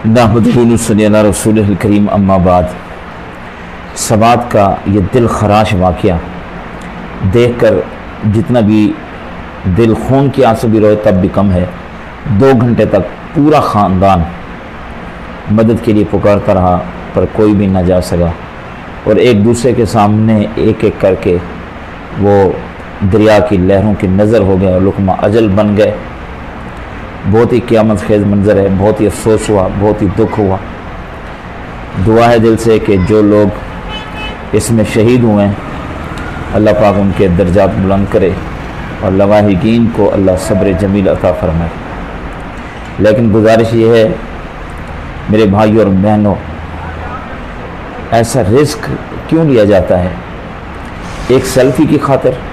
نحمدہ صلی اللہ رسول الکریم اما بعد۔ سوات کا یہ دل خراش واقعہ دیکھ کر جتنا بھی دل خون کی آنسو بھی روئے تب بھی کم ہے۔ 2 گھنٹے تک پورا خاندان مدد کے لیے پکارتا رہا پر کوئی بھی نہ جا سکا، اور ایک دوسرے کے سامنے ایک ایک کر کے وہ دریا کی لہروں کی نظر ہو گئے اور لقمہ اجل بن گئے۔ بہت ہی قیامت خیز منظر ہے، بہت ہی افسوس ہوا، بہت ہی دکھ ہوا۔ دعا ہے دل سے کہ جو لوگ اس میں شہید ہوئے ہیں اللہ پاک ان کے درجات بلند کرے اور لواحقین کو اللہ صبر جمیل عطا فرمائے۔ لیکن گزارش یہ ہے میرے بھائیوں اور بہنوں، ایسا رسک کیوں لیا جاتا ہے؟ ایک سیلفی کی خاطر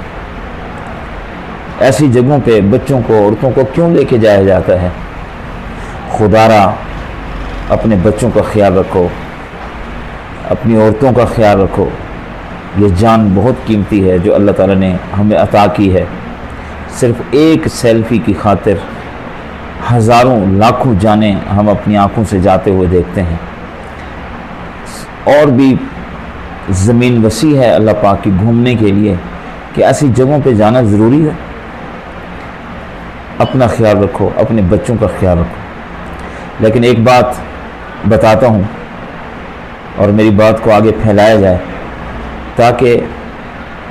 ایسی جگہوں پہ بچوں کو، عورتوں کو کیوں لے کے جایا جاتا ہے؟ خدا را اپنے بچوں کا خیال رکھو، اپنی عورتوں کا خیال رکھو۔ یہ جان بہت قیمتی ہے جو اللہ تعالیٰ نے ہمیں عطا کی ہے۔ صرف ایک سیلفی کی خاطر ہزاروں لاکھوں جانیں ہم اپنی آنکھوں سے جاتے ہوئے دیکھتے ہیں۔ اور بھی زمین وسیع ہے اللہ پاک کی گھومنے کے لیے کہ ایسی جگہوں پہ جانا ضروری ہے۔ اپنا خیال رکھو، اپنے بچوں کا خیال رکھو۔ لیکن ایک بات بتاتا ہوں اور میری بات کو آگے پھیلایا جائے تاکہ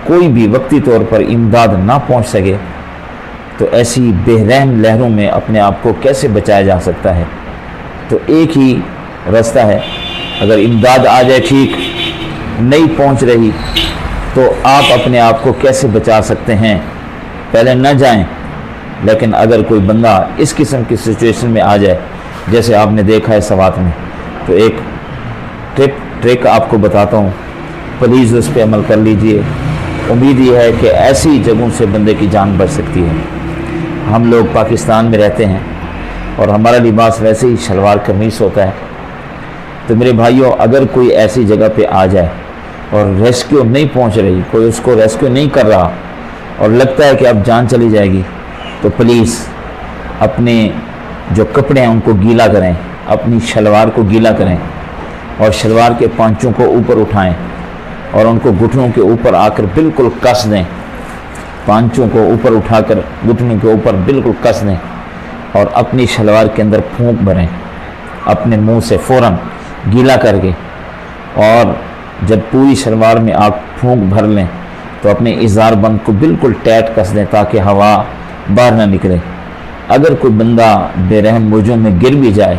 کوئی بھی وقتی طور پر امداد نہ پہنچ سکے تو ایسی بے رحم لہروں میں اپنے آپ کو کیسے بچایا جا سکتا ہے؟ تو ایک ہی راستہ ہے، اگر امداد آ جائے ٹھیک، نہیں پہنچ رہی تو آپ اپنے آپ کو کیسے بچا سکتے ہیں؟ پہلے نہ جائیں، لیکن اگر کوئی بندہ اس قسم کی سچویشن میں آ جائے جیسے آپ نے دیکھا ہے سوات میں، تو ایک ٹرک آپ کو بتاتا ہوں، پلیز اس پہ عمل کر لیجئے۔ امید یہ ہے کہ ایسی جگہوں سے بندے کی جان بچ سکتی ہے۔ ہم لوگ پاکستان میں رہتے ہیں اور ہمارا لباس ویسے ہی شلوار قمیص ہوتا ہے، تو میرے بھائیوں اگر کوئی ایسی جگہ پہ آ جائے اور ریسکیو نہیں پہنچ رہی، کوئی اس کو ریسکیو نہیں کر رہا اور لگتا ہے کہ اب جان چلی جائے گی، تو پلیز اپنے جو کپڑے ہیں ان کو گیلا کریں، اپنی شلوار کو گیلا کریں اور شلوار کے پانچوں کو اوپر اٹھائیں اور ان کو گھٹنوں کے اوپر آ کر بالکل کس دیں۔ پانچوں کو اوپر اٹھا کر گھٹنوں کے اوپر بالکل کس دیں اور اپنی شلوار کے اندر پھونک بھریں اپنے منہ سے فوراً گیلا کر کے، اور جب پوری شلوار میں آپ پھونک بھر لیں تو اپنے ازار بند کو بالکل ٹائٹ کس دیں تاکہ ہوا باہر نہ نکلے۔ اگر کوئی بندہ بے رحم موجوں میں گر بھی جائے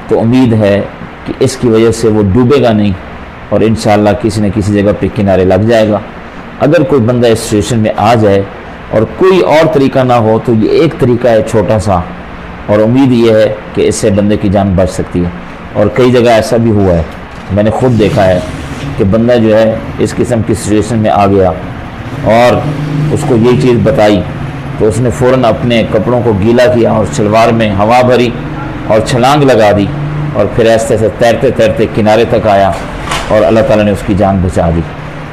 تو امید ہے کہ اس کی وجہ سے وہ ڈوبے گا نہیں اور انشاءاللہ کسی نہ کسی جگہ پہ کنارے لگ جائے گا۔ اگر کوئی بندہ اس سچویشن میں آ جائے اور کوئی اور طریقہ نہ ہو تو یہ ایک طریقہ ہے چھوٹا سا، اور امید یہ ہے کہ اس سے بندے کی جان بچ سکتی ہے۔ اور کئی جگہ ایسا بھی ہوا ہے، میں نے خود دیکھا ہے کہ بندہ جو ہے اس قسم کی سچویشن میں آ گیا اور اس کو یہ چیز بتائی تو اس نے فوراً اپنے کپڑوں کو گیلا کیا اور شلوار میں ہوا بھری اور چھلانگ لگا دی، اور پھر ایسے سے تیرتے تیرتے کنارے تک آیا اور اللہ تعالیٰ نے اس کی جان بچا دی۔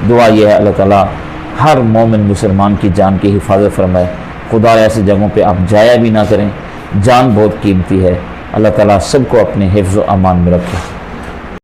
دعا یہ ہے اللہ تعالیٰ ہر مومن مسلمان کی جان کی حفاظت فرمائے۔ خدا ایسی جگہوں پہ آپ جایا بھی نہ کریں، جان بہت قیمتی ہے۔ اللہ تعالیٰ سب کو اپنے حفظ و امان میں رکھے۔